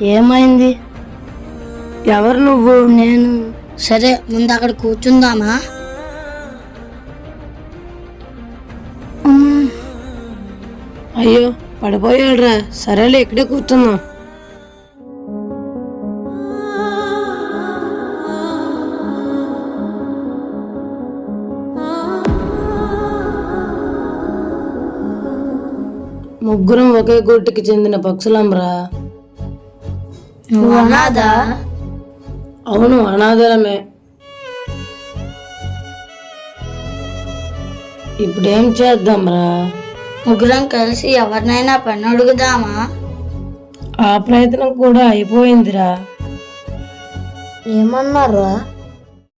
ఏమైంది? ఎవరు నువ్వు? నేను. సరే ముందు అక్కడ కూర్చుందామా? అయ్యో పడిపోయాడురా. సరేలే ఇక్కడే కూర్చుందాం. ముగ్గురం ఒకే గూటికి చెందిన పక్షులంరా. నువ్వు అనాథా? అవును, అనాథలమే. ఇప్పుడేం చేద్దాంరా? ముగ్గురం కలిసి ఎవరినైనా పని అడుగుదామా? ఆ ప్రయత్నం కూడా అయిపోయిందిరా. ఏమన్నారా?